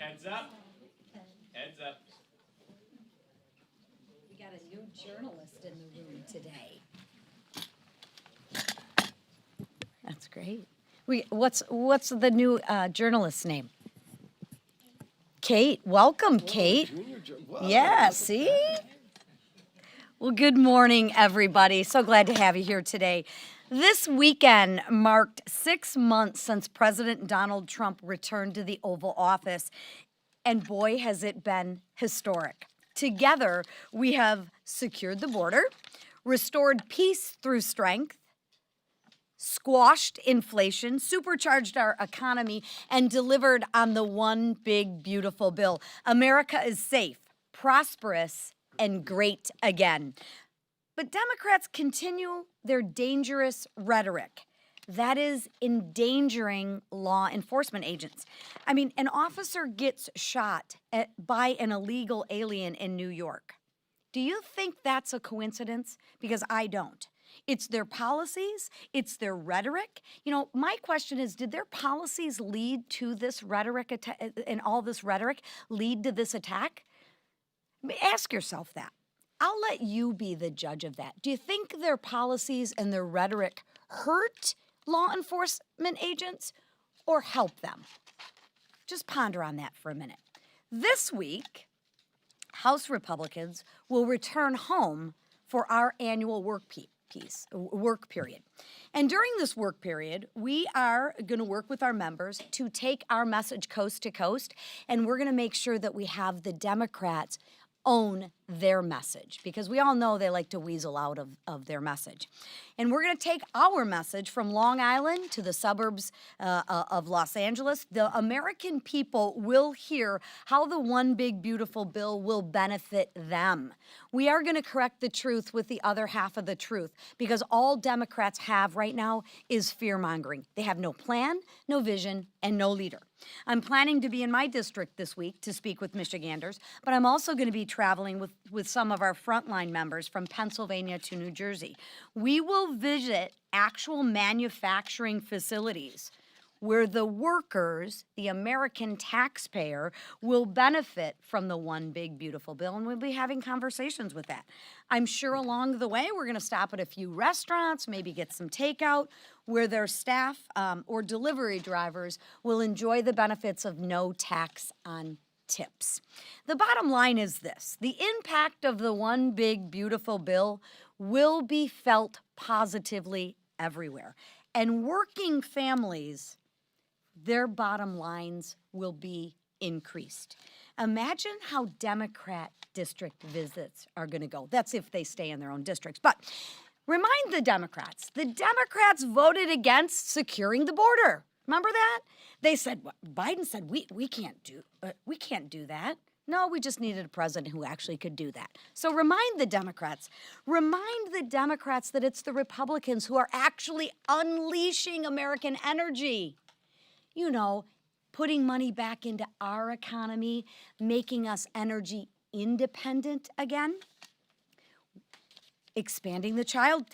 Heads up. Heads up. We got a new journalist in the room today. That's great. What's the new journalist's name? Kate. Welcome, Kate. Wow, Yeah, see? Well, good morning, everybody. So glad to have you here today. This weekend marked 6 months since President Donald Trump returned to the Oval Office, and boy, has it been historic. Together, we have secured the border, restored peace through strength, squashed inflation, supercharged our economy, and delivered on the one big, beautiful bill. America is safe, prosperous, and great again. But Democrats continue their dangerous rhetoric. That is endangering law enforcement agents. I mean, an officer gets shot by an illegal alien in New York. Do you think that's a coincidence? Because I don't. It's their policies, it's their rhetoric. You know, my question is, did their policies lead to this rhetoric and all this rhetoric lead to this attack? Ask yourself that. I'll let you be the judge of that. Do you think their policies and their rhetoric hurt law enforcement agents or help them? Just ponder on that for a minute. This week, House Republicans will return home for our annual work period. And during this work period, we are going to work with our members to take our message coast to coast, and we're going to make sure that we have the Democrats own their message, because we all know they like to weasel out of their message. And we're going to take our message from Long Island to the suburbs of Los Angeles. The American people will hear how the one big beautiful bill will benefit them. We are going to correct the truth with the other half of the truth, because all Democrats have right now is fear-mongering. They have no plan, no vision, and no leader. I'm planning to be in my district this week to speak with Michiganders, but I'm also going to be traveling with some of our frontline members from Pennsylvania to New Jersey. We will visit actual manufacturing facilities where the workers, the American taxpayer, will benefit from the one big beautiful bill, and we'll be having conversations with that. I'm sure along the way we're going to stop at a few restaurants, maybe get some takeout, where their staff or delivery drivers will enjoy the benefits of no tax on tips. The bottom line is this: the impact of the one big beautiful bill will be felt positively everywhere, and working families, their bottom lines will be increased. Imagine how Democrat district visits are going to go. That's if they stay in their own districts. But remind the Democrats voted against securing the border. Remember that? They said, Biden said, we can't do that. No, we just needed a president who actually could do that. So remind the Democrats that it's the Republicans who are actually unleashing American energy. You know, putting money back into our economy, making us energy independent again, expanding the child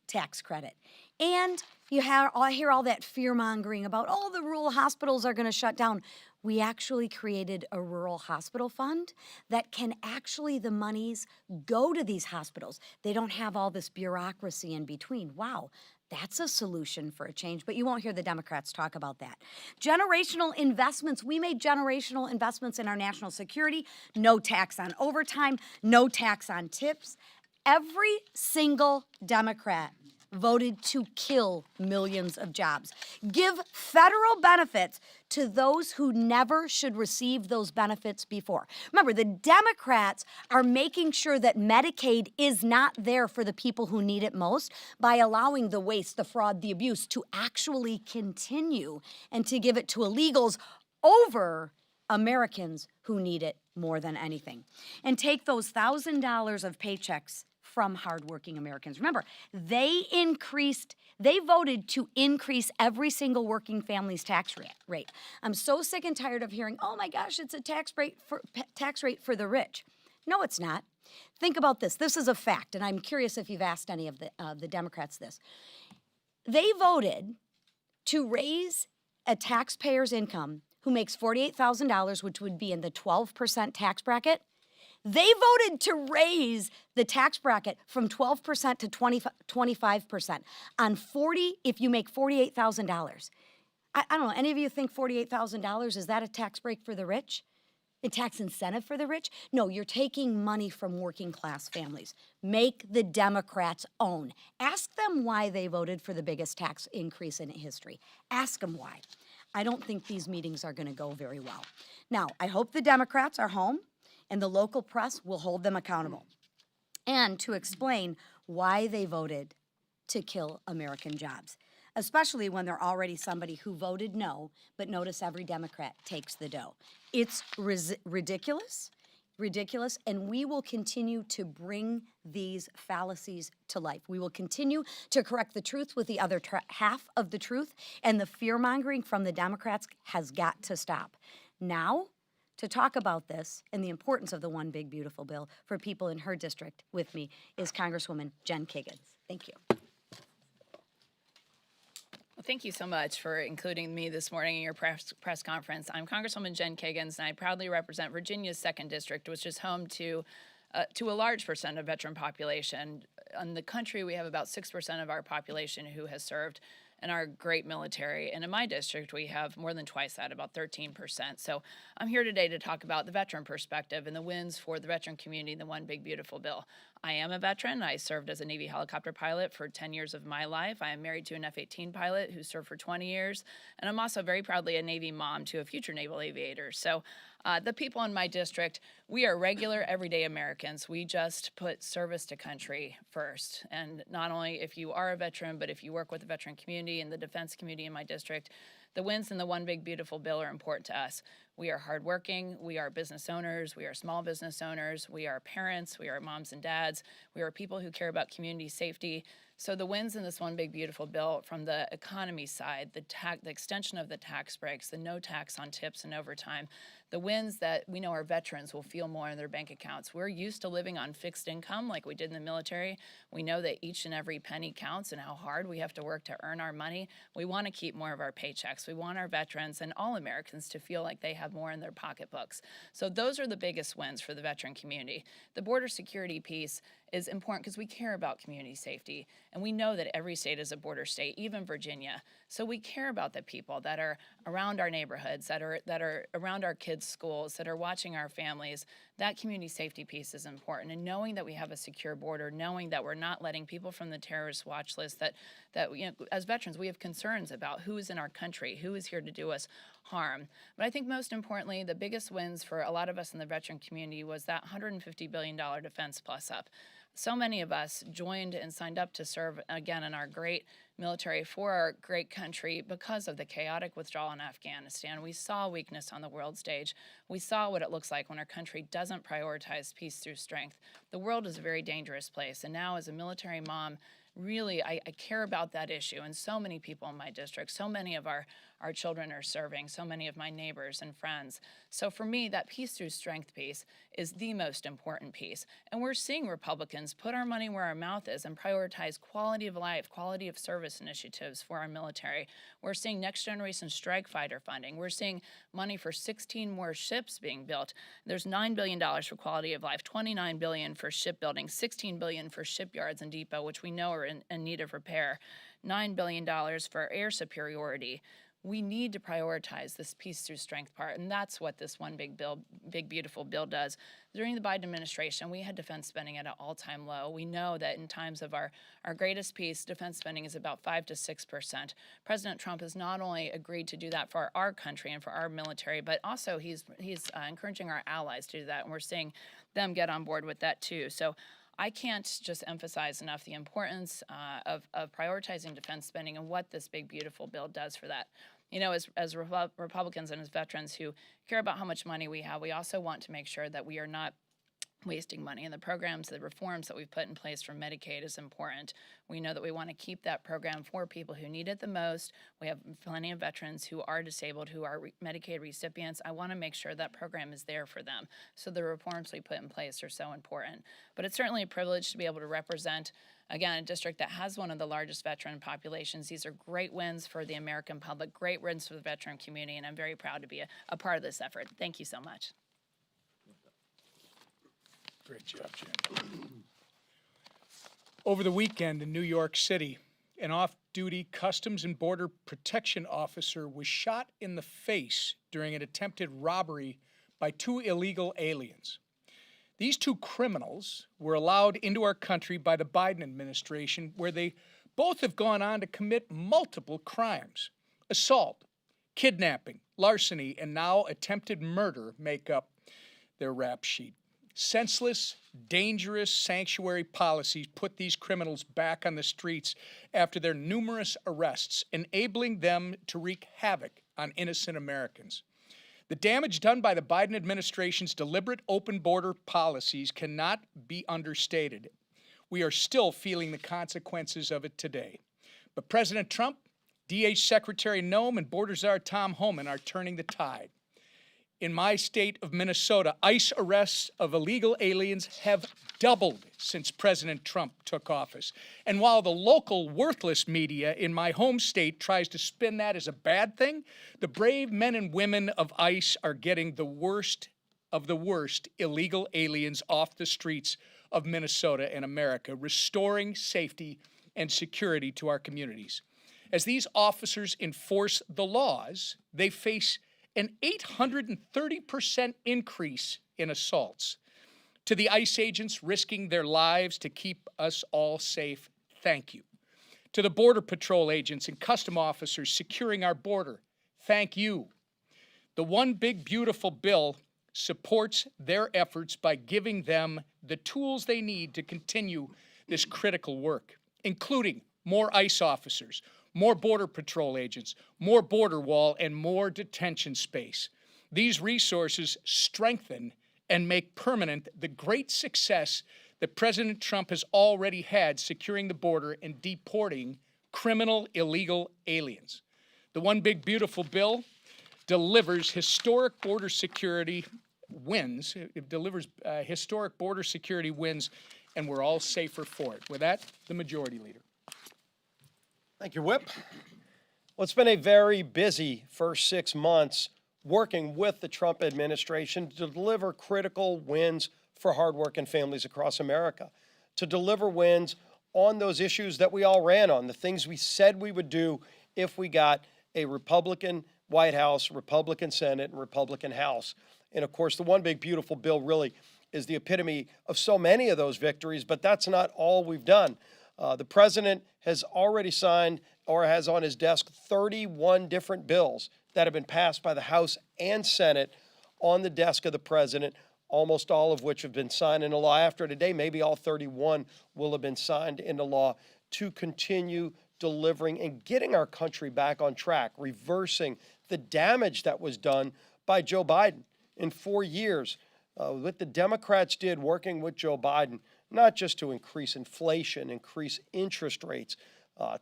tax credit. And I hear all that fear-mongering about, the rural hospitals are going to shut down. We actually created a rural hospital fund that can actually, the monies go to these hospitals. They don't have all this bureaucracy in between. Wow. That's a solution for a change, but you won't hear the Democrats talk about that. Generational investments. We made generational investments in our national security. No tax on overtime, no tax on tips. Every single Democrat voted to kill millions of jobs. Give federal benefits to those who never should receive those benefits before. Remember, the Democrats are making sure that Medicaid is not there for the people who need it most by allowing the waste, the fraud, the abuse to actually continue and to give it to illegals over Americans who need it more than anything. And take those $1,000 of paychecks from hardworking Americans. Remember, they voted to increase every single working family's tax rate. I'm so sick and tired of hearing, oh my gosh, it's a tax rate for the rich. No, it's not. Think about this. This is a fact, and I'm curious if you've asked any of the Democrats this. They voted to raise a taxpayer's income who makes $48,000, which would be in the 12% tax bracket, they voted to raise the tax bracket from 12% to 25% on 40 if you make $48,000. I don't know, any of you think $48,000, is that a tax break for the rich? A tax incentive for the rich? No, you're taking money from working class families. Make the Democrats own. Ask them why they voted for the biggest tax increase in history. Ask them why. I don't think these meetings are going to go very well. Now, I hope the Democrats are home and the local press will hold them accountable and to explain why they voted to kill American jobs, especially when they're already somebody who voted no, but notice every Democrat takes the dough. It's ridiculous, and we will continue to bring these fallacies to life. We will continue to correct the truth with the other half of the truth, and the fear-mongering from the Democrats has got to stop. Now, to talk about this and the importance of the One Big Beautiful Bill for people in her district with me is Congresswoman Jen Kiggins. Thank you. Well, thank you so much for including me this morning in your press conference. I'm Congresswoman Jen Kiggins, and I proudly represent Virginia's 2nd District, which is home to a large percent of veteran population. In the country, we have about 6% of our population who has served in our great military. And in my district, we have more than twice that, about 13%. So I'm here today to talk about the veteran perspective and the wins for the veteran community in the One Big Beautiful Bill. I am a veteran. I served as a Navy helicopter pilot for 10 years of my life. I am married to an F-18 pilot who served for 20 years. And I'm also very proudly a Navy mom to a future naval aviator. So the people in my district, we are regular, everyday Americans. We just put service to country first. And not only if you are a veteran, but if you work with the veteran community and the defense community in my district, the wins in the One Big Beautiful Bill are important to us. We are hardworking, we are business owners, we are small business owners, we are parents, we are moms and dads, we are people who care about community safety. So the wins in this One Big Beautiful Bill from the economy side, the extension of the tax breaks, the no tax on tips and overtime, the wins that we know our veterans will feel more in their bank accounts. We're used to living on fixed income like we did in the military. We know that each and every penny counts and how hard we have to work to earn our money. We want to keep more of our paychecks. We want our veterans and all Americans to feel like they have more in their pocketbooks. So those are the biggest wins for the veteran community. The border security piece is important because we care about community safety. And we know that every state is a border state, even Virginia. So we care about the people that are around our neighborhoods, that are around our kids' schools, that are watching our families. That community safety piece is important. And knowing that we have a secure border, knowing that we're not letting people from the terrorist watch list, that as veterans, we have concerns about who is in our country, who is here to do us harm. But I think most importantly, the biggest wins for a lot of us in the veteran community was that $150 billion Defense Plus up. So many of us joined and signed up to serve again in our great military for our great country because of the chaotic withdrawal in Afghanistan. We saw weakness on the world stage. We saw what it looks like when our country doesn't prioritize peace through strength. The world is a very dangerous place. And now as a military mom, really, I care about that issue. And so many people in my district, so many of our children are serving, so many of my neighbors and friends. So for me, that peace through strength piece is the most important piece. And we're seeing Republicans put our money where our mouth is and prioritize quality of life, quality of service initiatives for our military. We're seeing next generation strike fighter funding. We're seeing money for 16 more ships being built. There's $9 billion for quality of life, $29 billion for shipbuilding, $16 billion for shipyards and depot, which we know are in need of repair, $9 billion for air superiority. We need to prioritize this peace through strength part, and that's what this One Big Beautiful Bill does. During the Biden administration, we had defense spending at an all-time low. We know that in times of our greatest peace, defense spending is about 5 to 6%. President Trump has not only agreed to do that for our country and for our military, but also he's encouraging our allies to do that, and we're seeing them get on board with that too. So I can't just emphasize enough the importance of prioritizing defense spending and what this Big Beautiful Bill does for that. You know, as Republicans and as veterans who care about how much money we have, we also want to make sure that we are not wasting money. And the programs, the reforms that we've put in place for Medicaid is important. We know that we want to keep that program for people who need it the most. We have plenty of veterans who are disabled, who are Medicaid recipients. I want to make sure that program is there for them. So the reforms we put in place are so important. But it's certainly a privilege to be able to represent Again, a district that has one of the largest veteran populations. These are great wins for the American public, great wins for the veteran community, and I'm very proud to be a part of this effort. Thank you so much. Great job, Jen. Over the weekend in New York City, an off-duty Customs and Border Protection officer was shot in the face during an attempted robbery by 2 illegal aliens. These 2 criminals were allowed into our country by the Biden administration, where they both have gone on to commit multiple crimes. Assault, kidnapping, larceny, and now attempted murder make up their rap sheet. Senseless, dangerous sanctuary policies put these criminals back on the streets after their numerous arrests, enabling them to wreak havoc on innocent Americans. The damage done by the Biden administration's deliberate open border policies cannot be understated. We are still feeling the consequences of it today. But President Trump, DH Secretary Noem, and Border Czar Tom Homan are turning the tide. In my state of Minnesota, ICE arrests of illegal aliens have doubled since President Trump took office. And while the local worthless media in my home state tries to spin that as a bad thing, the brave men and women of ICE are getting the worst of the worst illegal aliens off the streets of Minnesota and America, restoring safety and security to our communities. As these officers enforce the laws, they face an 830% increase in assaults. To the ICE agents risking their lives to keep us all safe, thank you. To the Border Patrol agents and custom officers securing our border, thank you. The One Big Beautiful Bill supports their efforts by giving them the tools they need to continue this critical work, including more ICE officers, more Border Patrol agents, more border wall, and more detention space. These resources strengthen and make permanent the great success that President Trump has already had securing the border and deporting criminal illegal aliens. The One Big Beautiful Bill delivers historic border security wins. It delivers historic border security wins, and we're all safer for it. With that, the Majority Leader. Thank you, Whip. Well, it's been a very busy first 6 months working with the Trump administration to deliver critical wins for hardworking families across America, to deliver wins on those issues that we all ran on, the things we said we would do if we got a Republican White House, Republican Senate, and Republican House. And of course, the One Big Beautiful Bill really is the epitome of so many of those victories, but that's not all we've done. The president has already signed or has on his desk 31 different bills that have been passed by the House and Senate on the desk of the president, almost all of which have been signed into law. After today, maybe all 31 will have been signed into law to continue delivering and getting our country back on track, reversing the damage that was done by Joe Biden in 4 years. What the Democrats did working with Joe Biden, not just to increase inflation, increase interest rates,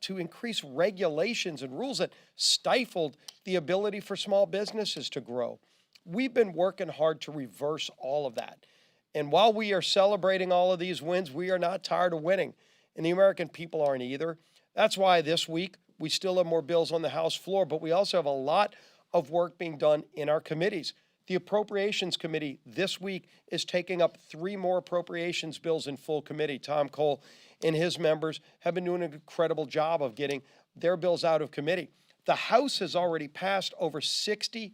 to increase regulations and rules that stifled the ability for small businesses to grow. We've been working hard to reverse all of that. And while we are celebrating all of these wins, we are not tired of winning. And the American people aren't either. That's why this week we still have more bills on the House floor, but we also have a lot of work being done in our committees. The Appropriations Committee this week is taking up 3 more appropriations bills in full committee. Tom Cole and his members have been doing an incredible job of getting their bills out of committee. The House has already passed over 60%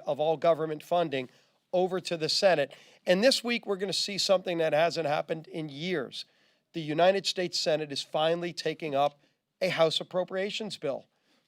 of all government funding over to the Senate. And this week we're going to see something that hasn't happened in years. The United States Senate is finally taking up a House appropriations bill.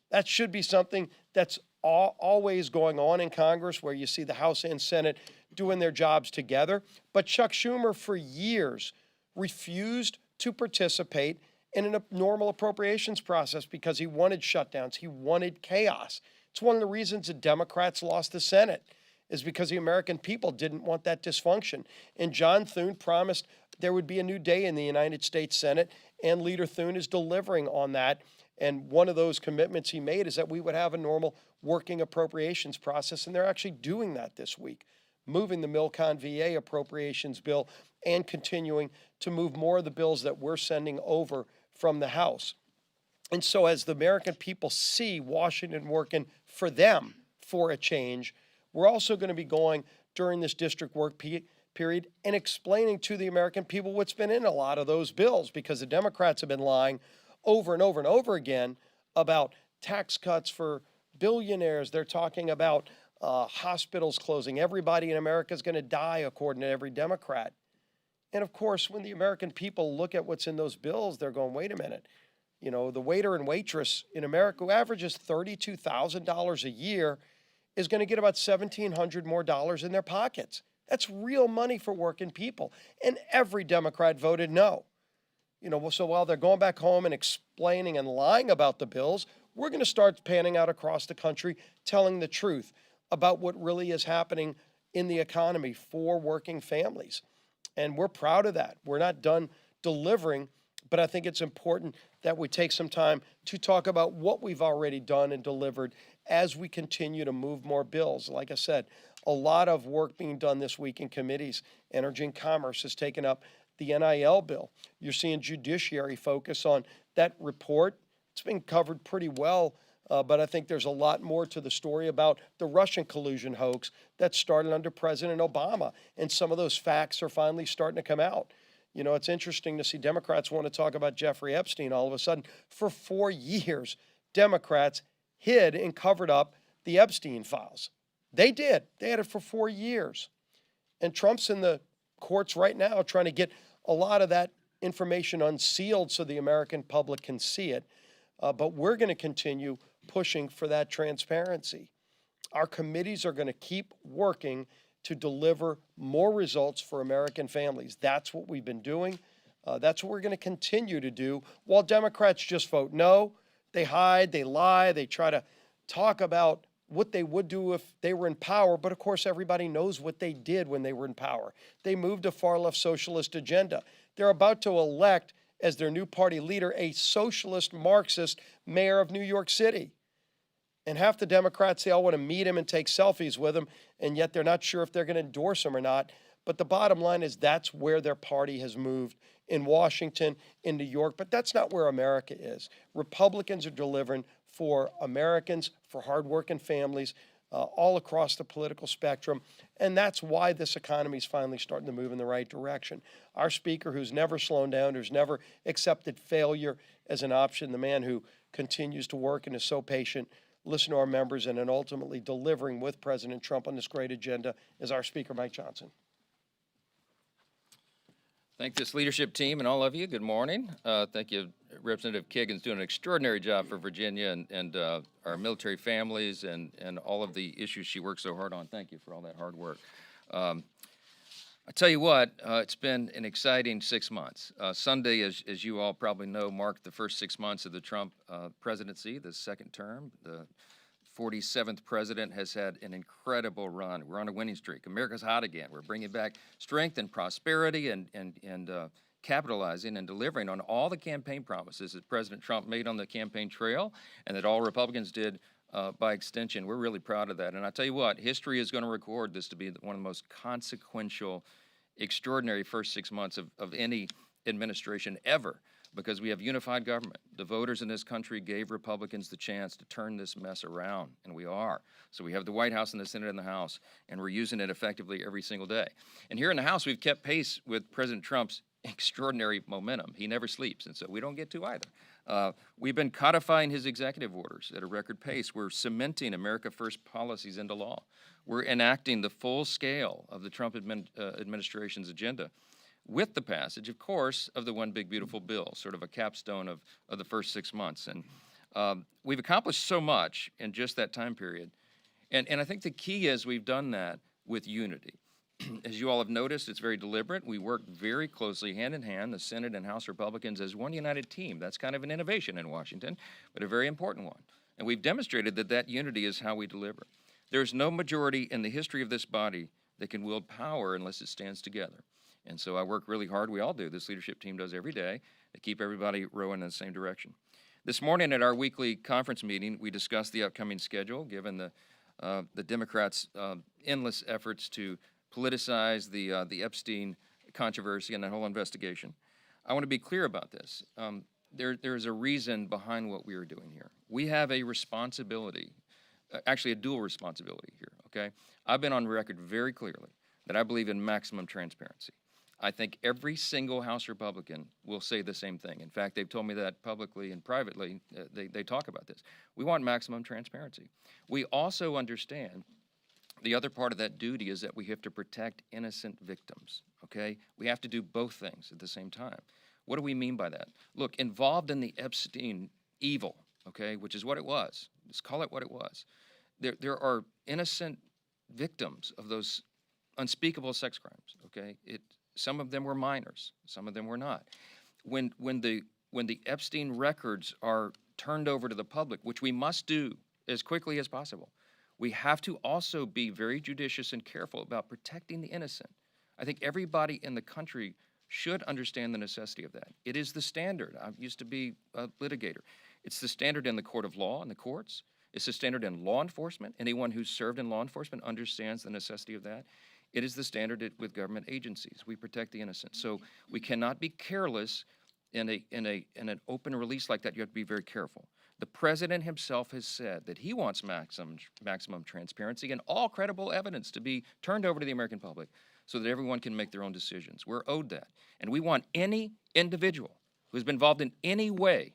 That should be something that's always going on in Congress, where you see the House and Senate doing their jobs together. But Chuck Schumer, for years, refused to participate in a normal appropriations process because he wanted shutdowns. He wanted chaos. It's one of the reasons the Democrats lost the Senate, is because the American people didn't want that dysfunction. And John Thune promised there would be a new day in the United States Senate, and Leader Thune is delivering on that. And one of those commitments he made is that we would have a normal working appropriations process, and they're actually doing that this week. moving the Milcon VA appropriations bill, and continuing to move more of the bills that we're sending over from the House. And so as the American people see Washington working for them for a change, we're also going to be going during this district work period and explaining to the American people what's been in a lot of those bills, because the Democrats have been lying over and over and over again about tax cuts for billionaires. They're talking about hospitals closing. Everybody in America is going to die, according to every Democrat. And of course, when the American people look at what's in those bills, they're going, wait a minute. You know, the waiter and waitress in America who averages $32,000 a year is going to get about $1,700 more dollars in their pockets. That's real money for working people. And every Democrat voted no. You know, so while they're going back home and explaining and lying about the bills, we're going to start panning out across the country, telling the truth about what really is happening in the economy for working families. And we're proud of that. We're not done delivering, but I think it's important that we take some time to talk about what we've already done and delivered as we continue to move more bills. Like I said, a lot of work being done this week in committees. Energy and Commerce has taken up the NIL bill. You're seeing Judiciary focus on that report. It's been covered pretty well, but I think there's a lot more to the story about the Russian collusion hoax that started under President Obama, and some of those facts are finally starting to come out. You know, it's interesting to see Democrats want to talk about Jeffrey Epstein all of a sudden. For 4 years, Democrats hid and covered up the Epstein files. They did. They had it for 4 years. And Trump's in the courts right now trying to get a lot of that information unsealed so the American public can see it. But we're going to continue pushing for that transparency. Our committees are going to keep working to deliver more results for American families. That's what we've been doing. That's what we're going to continue to do, while Democrats just vote no. They hide, they lie, they try to talk about what they would do if they were in power, but of course everybody knows what they did when they were in power. They moved a far-left socialist agenda. They're about to elect as their new party leader a socialist Marxist mayor of New York City. And half the Democrats, they all want to meet him and take selfies with him, and yet they're not sure if they're going to endorse him or not. But the bottom line is that's where their party has moved, in Washington, in New York. But that's not where America is. Republicans are delivering for Americans, for hardworking families, all across the political spectrum. And that's why this economy is finally starting to move in the right direction. Our speaker, who's never slowed down, who's never accepted failure as an option, the man who continues to work and is so patient, listen to our members, and then ultimately delivering with President Trump on this great agenda, is our Speaker, Mike Johnson. Thank this leadership team and all of you. Good morning. Thank you. Representative Kagan's doing an extraordinary job for Virginia and our military families and all of the issues she works so hard on. Thank you for all that hard work. I tell you what, it's been an exciting 6 months. Sunday, as you all probably know, marked the first 6 months of the Trump presidency, the second term. The 47th president has had an incredible run. We're on a winning streak. America's hot again. We're bringing back strength and prosperity and capitalizing and delivering on all the campaign promises that President Trump made on the campaign trail and that all Republicans did by extension. We're really proud of that. And I tell you what, history is going to record this to be one of the most consequential, extraordinary first 6 months of any administration ever, because we have unified government. The voters in this country gave Republicans the chance to turn this mess around, and we are. So we have the White House and the Senate and the House, and we're using it effectively every single day. And here in the House, we've kept pace with President Trump's extraordinary momentum. He never sleeps, and so we don't get to either. We've been codifying his executive orders at a record pace. We're cementing America First policies into law. We're enacting the full scale of the Trump administration's agenda, with the passage, of course, of the One Big Beautiful Bill, sort of a capstone of the first 6 months. And we've accomplished so much in just that time period. And I think the key is we've done that with unity. As you all have noticed, it's very deliberate. We work very closely, hand in hand, the Senate and House Republicans, as one united team. That's kind of an innovation in Washington, but a very important one. And we've demonstrated that that unity is how we deliver. There's no majority in the history of this body that can wield power unless it stands together. And so I work really hard. We all do. This leadership team does every day to keep everybody rowing in the same direction. This morning at our weekly conference meeting, we discussed the upcoming schedule, given the Democrats' endless efforts to politicize the Epstein controversy and that whole investigation. I want to be clear about this. There's a reason behind what we are doing here. We have a responsibility, actually a dual responsibility here, okay? I've been on record very clearly that I believe in maximum transparency. I think every single House Republican will say the same thing. In fact, they've told me that publicly and privately. They talk about this. We want maximum transparency. We also understand the other part of that duty is that we have to protect innocent victims, okay? We have to do both things at the same time. What do we mean by that? Look, involved in the Epstein evil, okay, which is what it was. Let's call it what it was. There are innocent victims of those unspeakable sex crimes, okay? Some of them were minors, some of them were not. When the Epstein records are turned over to the public, which we must do as quickly as possible, we have to also be very judicious and careful about protecting the innocent. I think everybody in the country should understand the necessity of that. It is the standard. I used to be a litigator. It's the standard in the court of law and the courts. It's the standard in law enforcement. Anyone who's served in law enforcement understands the necessity of that. It is the standard with government agencies. We protect the innocent. So we cannot be careless in an open release like that. You have to be very careful. The president himself has said that he wants maximum transparency and all credible evidence to be turned over to the American public so that everyone can make their own decisions. We're owed that. And we want any individual who's been involved in any way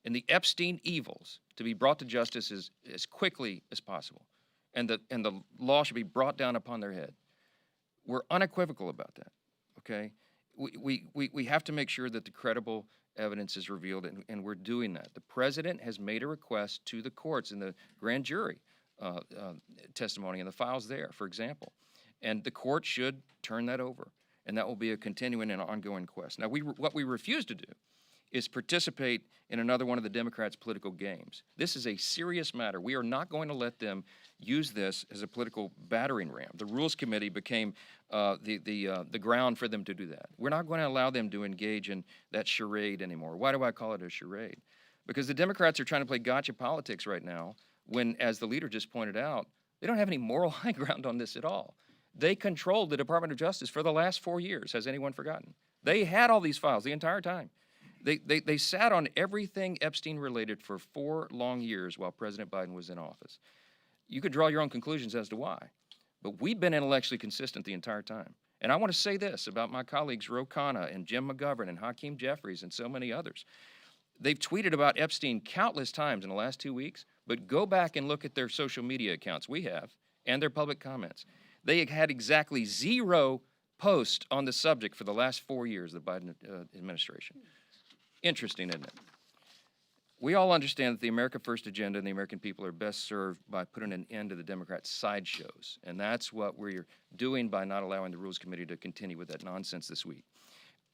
in the Epstein evils to be brought to justice as quickly as possible. And the law should be brought down upon their head. We're unequivocal about that, okay? We have to make sure that the credible evidence is revealed, and we're doing that. The president has made a request to the courts in the grand jury testimony and the files there, for example. And the court should turn that over, and that will be a continuing and ongoing quest. Now, what we refuse to do is participate in another one of the Democrats' political games. This is a serious matter. We are not going to let them use this as a political battering ram. The Rules Committee became the ground for them to do that. We're not going to allow them to engage in that charade anymore. Why do I call it a charade? Because the Democrats are trying to play gotcha politics right now when, as the leader just pointed out, they don't have any moral high ground on this at all. They controlled the Department of Justice for the last 4 years. Has anyone forgotten? They had all these files the entire time. They sat on everything Epstein related for 4 long years while President Biden was in office. You could draw your own conclusions as to why, but we've been intellectually consistent the entire time. And I want to say this about my colleagues Ro Khanna and Jim McGovern and Hakeem Jeffries and so many others. They've tweeted about Epstein countless times in the last 2 weeks, but go back and look at their social media accounts, we have, and their public comments. They had exactly 0 posts on the subject for the last 4 years of the Biden administration. Interesting, isn't it? We all understand that the America First agenda and the American people are best served by putting an end to the Democrats' sideshows. And that's what we're doing by not allowing the Rules Committee to continue with that nonsense this week.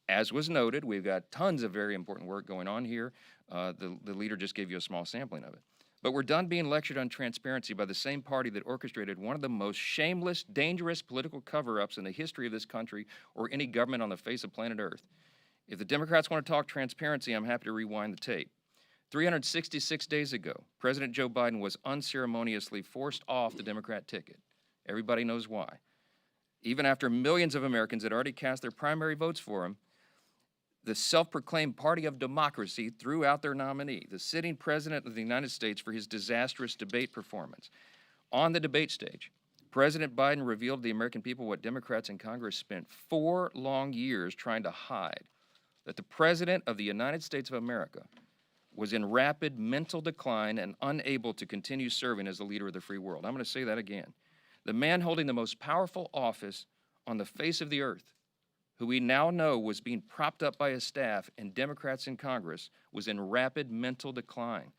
As was noted, we've got tons of very important work going on here. The leader just gave you a small sampling of it. But we're done being lectured on transparency by the same party that orchestrated one of the most shameless, dangerous political cover-ups in the history of this country or any government on the face of planet Earth. If the Democrats want to talk transparency, I'm happy to rewind the tape. 366 days ago, President Joe Biden was unceremoniously forced off the Democrat ticket. Everybody knows why. Even after millions of Americans had already cast their primary votes for him, the self-proclaimed party of democracy threw out their nominee, the sitting president of the United States, for his disastrous debate performance. On the debate stage, President Biden revealed to the American people what Democrats in Congress spent 4 long years trying to hide, that the President of the United States of America was in rapid mental decline and unable to continue serving as the leader of the free world. I'm going to say that again. The man holding the most powerful office on the face of the earth, who we now know was being propped up by his staff and Democrats in Congress, was in rapid mental decline.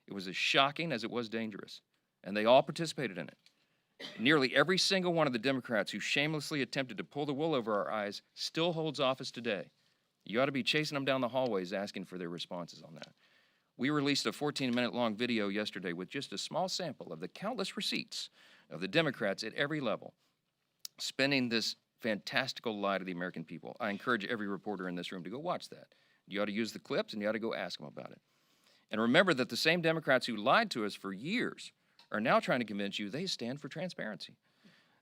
It was as shocking as it was dangerous, and they all participated in it. Nearly every single one of the Democrats who shamelessly attempted to pull the wool over our eyes still holds office today. You ought to be chasing them down the hallways asking for their responses on that. We released a 14-minute long video yesterday with just a small sample of the countless receipts of the Democrats at every level spending this fantastical lie to the American people. I encourage every reporter in this room to go watch that. You ought to use the clips and you ought to go ask them about it. And remember that the same Democrats who lied to us for years are now trying to convince you they stand for transparency.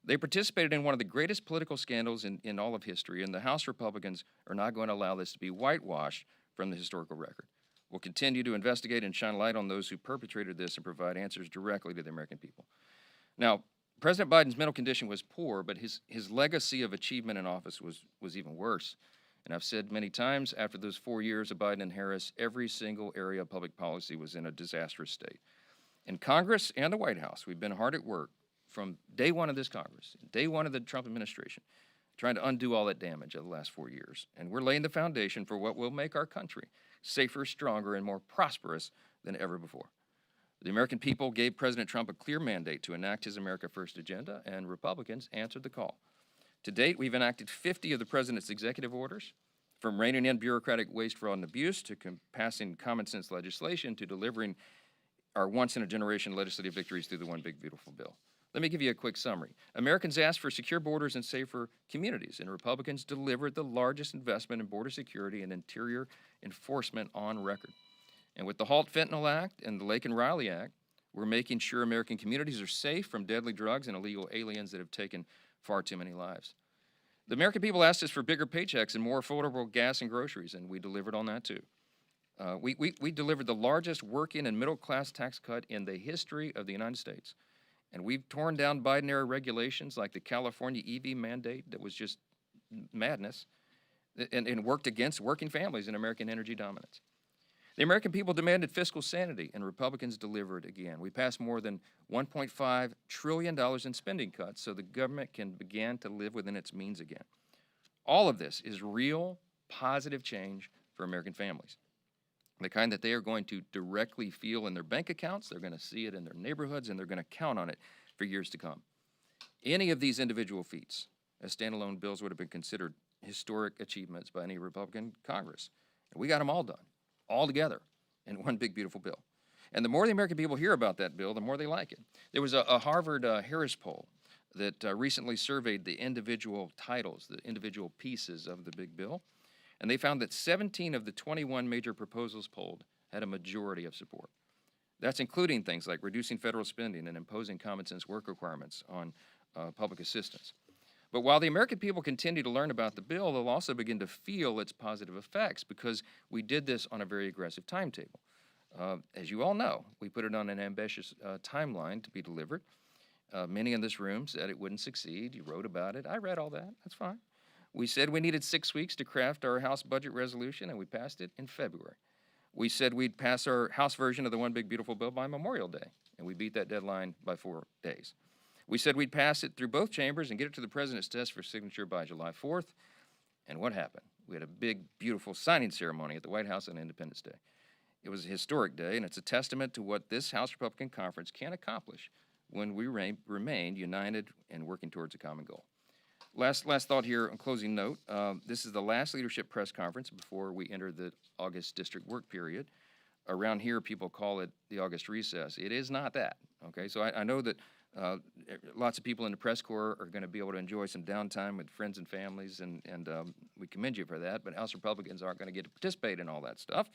They participated in one of the greatest political scandals in all of history, and the House Republicans are not going to allow this to be whitewashed from the historical record. We'll continue to investigate and shine light on those who perpetrated this and provide answers directly to the American people. Now, President Biden's mental condition was poor, but his legacy of achievement in office was even worse. And I've said many times, after those 4 years of Biden and Harris, every single area of public policy was in a disastrous state. In Congress and the White House, we've been hard at work from day one of this Congress, day one of the Trump administration, trying to undo all that damage of the last 4 years. And we're laying the foundation for what will make our country safer, stronger, and more prosperous than ever before. The American people gave President Trump a clear mandate to enact his America First agenda, and Republicans answered the call. To date, we've enacted 50 of the president's executive orders, from reining in bureaucratic waste, fraud, and abuse, to passing common sense legislation, to delivering our once-in-a-generation legislative victories through the One Big Beautiful Bill. Let me give you a quick summary. Americans asked for secure borders and safer communities, and Republicans delivered the largest investment in border security and interior enforcement on record. And with the Halt Fentanyl Act and the Lake and Riley Act, we're making sure American communities are safe from deadly drugs and illegal aliens that have taken far too many lives. The American people asked us for bigger paychecks and more affordable gas and groceries, and we delivered on that too. We delivered the largest working and middle-class tax cut in the history of the United States. And we've torn down Biden-era regulations like the California EV mandate that was just madness, and worked against working families and American energy dominance. The American people demanded fiscal sanity, and Republicans delivered again. We passed more than $1.5 trillion in spending cuts so the government can begin to live within its means again. All of this is real, positive change for American families. The kind that they are going to directly feel in their bank accounts, they're going to see it in their neighborhoods, and they're going to count on it for years to come. Any of these individual feats as standalone bills would have been considered historic achievements by any Republican Congress. And we got them all done, all together, in one big, beautiful bill. And the more the American people hear about that bill, the more they like it. There was a Harvard Harris poll that recently surveyed the individual titles, the individual pieces of the big bill, and they found that 17 of the 21 major proposals polled had a majority of support. That's including things like reducing federal spending and imposing common sense work requirements on public assistance. But while the American people continue to learn about the bill, they'll also begin to feel its positive effects because we did this on a very aggressive timetable. As you all know, we put it on an ambitious timeline to be delivered. Many in this room said it wouldn't succeed. You wrote about it. I read all that. That's fine. We said we needed 6 weeks to craft our House budget resolution, and we passed it in February. We said we'd pass our House version of the One Big Beautiful Bill by Memorial Day, and we beat that deadline by 4 days. We said we'd pass it through both chambers and get it to the president's desk for signature by July 4th. And what happened? We had a big, beautiful signing ceremony at the White House on Independence Day. It was a historic day, and it's a testament to what this House Republican Conference can accomplish when we remain united and working towards a common goal. Last thought here on closing note. This is the last leadership press conference before we enter the August district work period. Around here, people call it the August recess. It is not that, okay? So I know that lots of people in the press corps are going to be able to enjoy some downtime with friends and families, and we commend you for that, but House Republicans aren't going to get to participate in all that stuff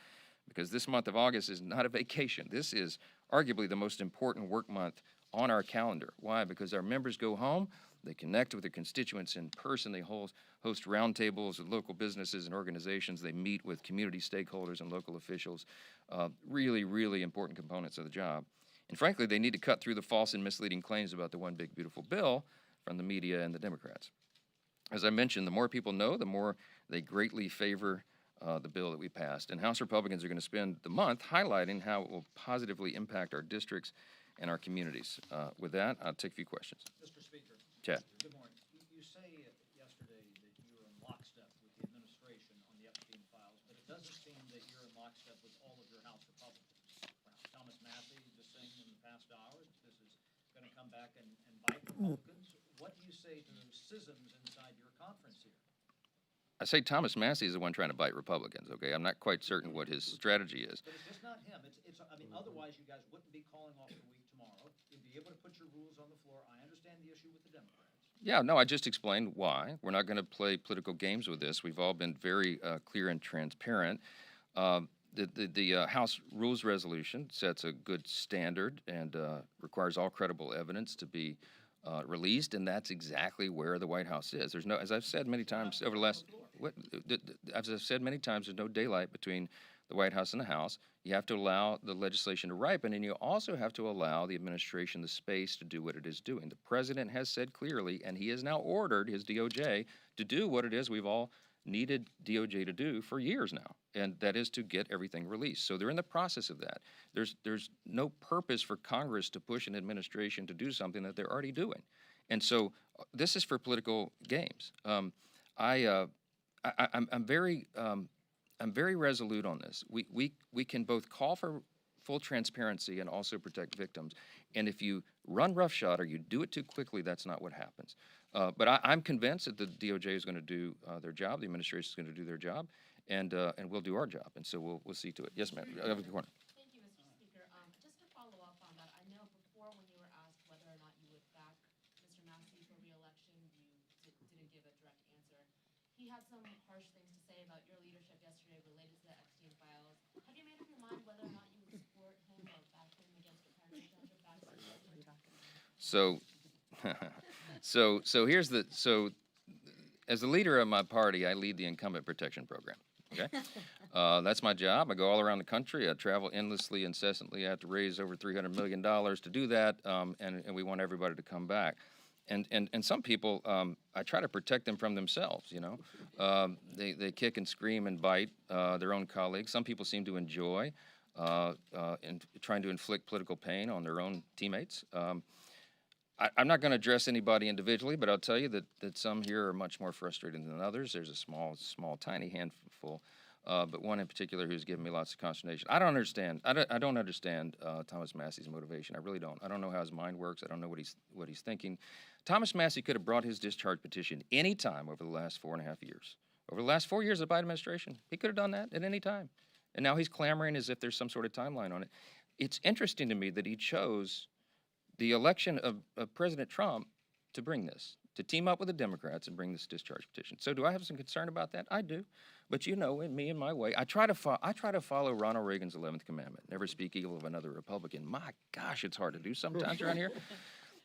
because this month of August is not a vacation. This is arguably the most important work month on our calendar. Why? Because our members go home, they connect with their constituents in person, they host roundtables with local businesses and organizations, they meet with community stakeholders and local officials, really, really important components of the job. And frankly, they need to cut through the false and misleading claims about the One Big Beautiful Bill from the media and the Democrats. As I mentioned, the more people know, the more they greatly favor the bill that we passed. And House Republicans are going to spend the month highlighting how it will positively impact our districts and our communities. With that, I'll take a few questions. Mr. Speaker. Chad. Good morning. You say yesterday that you were in lockstep with the administration on the Epstein files, but it doesn't seem that you're in lockstep with all of your House Republicans. Thomas Massey just saying in the past hour that this is going to come back and bite Republicans. What do you say to those schisms inside your conference here? I say Thomas Massey is the one trying to bite Republicans, okay? I'm not quite certain what his strategy is. But it's just not him. I mean, otherwise you guys wouldn't be calling off the week tomorrow. You'd be able to put your rules on the floor. I understand the issue with the Democrats. Yeah, no, I just explained why. We're not going to play political games with this. We've all been very clear and transparent. The House Rules Resolution sets a good standard and requires all credible evidence to be released, and that's exactly where the White House is. There's no, as I've said many times over the last, as I've said many times, there's no daylight between the White House and the House. You have to allow the legislation to ripen, and you also have to allow the administration the space to do what it is doing. The president has said clearly, and he has now ordered his DOJ to do what it is we've all needed DOJ to do for years now, and that is to get everything released. So they're in the process of that. There's no purpose for Congress to push an administration to do something that they're already doing, and so this is for political games. I'm very resolute on this. We can both call for full transparency and also protect victims. And if you run roughshod or you do it too quickly, that's not what happens. But I'm convinced that the DOJ is going to do their job, the administration is going to do their job, and we'll do our job. And so we'll see to it. Yes, ma'am. Over the corner. Thank you, Mr. Speaker. Just to follow up on that, I know before when you were asked whether or not you would back Mr. Massey for re-election, you didn't give a direct answer. He had some harsh things to say about your leadership yesterday related to the Epstein files. Have you made up your mind whether or not you would support him or back him against the president of that? So as the leader of my party, I lead the incumbent protection program. Okay, that's my job. I go all around the country. I travel endlessly, incessantly. I have to raise over $300 million to do that, and we want everybody to come back. And some people, I try to protect them from themselves. You know, they kick and scream and bite their own colleagues. Some people seem to enjoy trying to inflict political pain on their own teammates. I'm not going to address anybody individually, but I'll tell you that some here are much more frustrated than others. There's a small, tiny handful, but one in particular who's given me lots of consternation. I don't understand Thomas Massey's motivation. I really don't. I don't know how his mind works. I don't know what he's thinking. Thomas Massey could have brought his discharge petition any time over the last 4.5 years. Over the last 4 years of the Biden administration, he could have done that at any time. And now he's clamoring as if there's some sort of timeline on it. It's interesting to me that he chose the election of President Trump to bring this, to team up with the Democrats and bring this discharge petition. So do I have some concern about that? I do. But you know, in me and my way, I try to follow Ronald Reagan's 11th commandment, never speak evil of another Republican. My gosh, it's hard to do sometimes around here.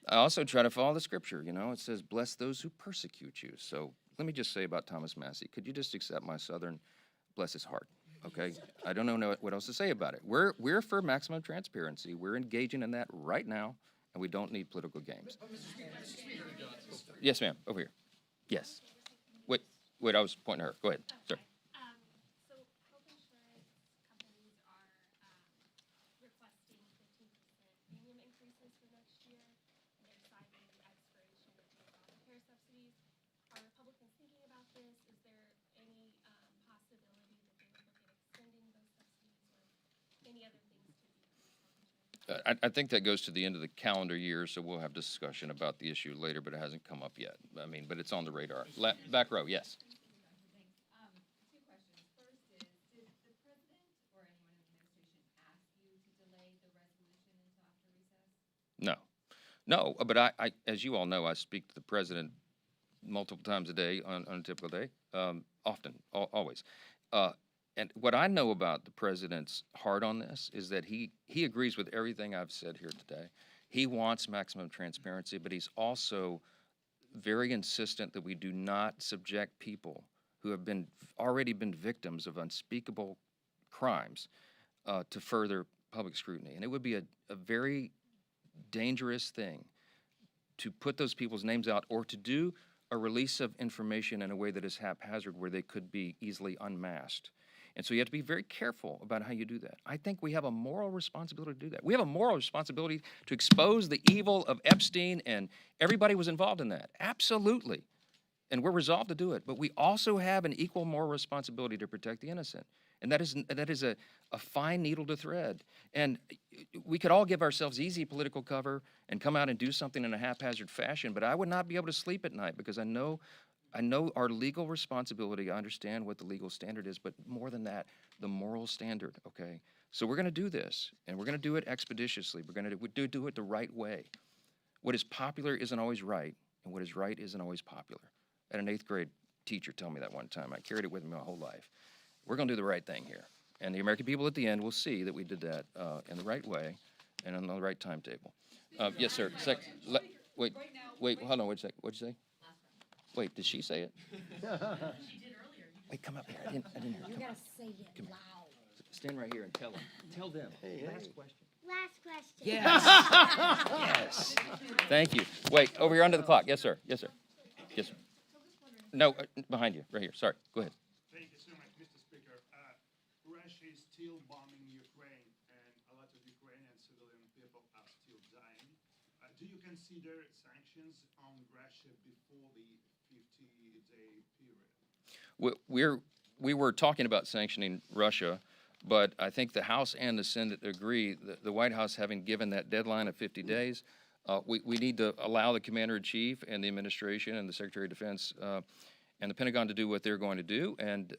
I also try to follow the scripture. You know, it says, bless those who persecute you. So let me just say about Thomas Massey, could you just accept my Southern, bless his heart? Okay, I don't know what else to say about it. We're for maximum transparency. We're engaging in that right now, and we don't need political games. Yes, ma'am. Over here. Yes. Wait. I was pointing at her. Go ahead. Sorry. So health insurance companies are requesting 15% premium increases for next year. They're citing the expiration of the Obamacare subsidies. Are Republicans thinking about this? Is there any possibility that they would look at extending those subsidies or any other things to decrease health insurance? I think that goes to the end of the calendar year, so we'll have discussion about the issue later, but it hasn't come up yet. I mean, but it's on the radar. Back row, yes. Two questions. First is, did the president or anyone in the administration ask you to delay the resolution until after recess? No, but I, as you all know, I speak to the president multiple times a day on a typical day, often, always. And what I know about the president's heart on this is that he agrees with everything I've said here today. He wants maximum transparency, but he's also very insistent that we do not subject people who have already been victims of unspeakable crimes to further public scrutiny. And it would be a very dangerous thing to put those people's names out or to do a release of information in a way that is haphazard where they could be easily unmasked. And so you have to be very careful about how you do that. I think we have a moral responsibility to do that. We have a moral responsibility to expose the evil of Epstein, and everybody was involved in that. Absolutely. And we're resolved to do it. But we also have an equal moral responsibility to protect the innocent. And that is a fine needle to thread. And we could all give ourselves easy political cover and come out and do something in a haphazard fashion, but I would not be able to sleep at night because I know our legal responsibility. I understand what the legal standard is, but more than that, the moral standard, okay? So we're going to do this, and we're going to do it expeditiously. We're going to do it the right way. What is popular isn't always right, and what is right isn't always popular. I had an 8th grade teacher tell me that one time. I carried it with me my whole life. We're going to do the right thing here. And the American people at the end will see that we did that in the right way and on the right timetable. Yes, sir. Wait, hold on, wait a second. What'd you say? Wait, did she say it? She did earlier. Wait, come up here. I didn't hear. You gotta say it loud. Stand right here and tell them. Tell them. Last question. Last question. Yes. Yes. Thank you. Wait, over here under the clock. Yes, sir. Yes, sir. Yes, sir. No, behind you, right here. Sorry. Go ahead. Thank you so much, Mr. Speaker. Russia is still bombing Ukraine, and a lot of Ukrainian civilian people are still dying. Do you consider sanctions on Russia before the 50-day period? We were talking about sanctioning Russia, but I think the House and the Senate agree, the White House having given that deadline of 50 days, we need to allow the Commander-in-Chief and the administration and the Secretary of Defense and the Pentagon to do what they're going to do, and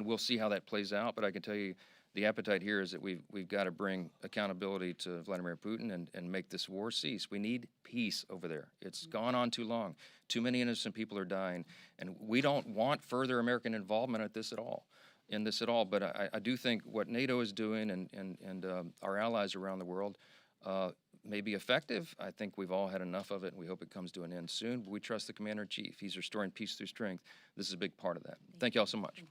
we'll see how that plays out. But I can tell you, the appetite here is that we've got to bring accountability to Vladimir Putin and make this war cease. We need peace over there. It's gone on too long. Too many innocent people are dying, and we don't want further American involvement in this at all. But I do think what NATO is doing and our allies around the world may be effective. I think we've all had enough of it, and we hope it comes to an end soon. But we trust the Commander-in-Chief. He's restoring peace through strength. This is a big part of that. Thank you all so much.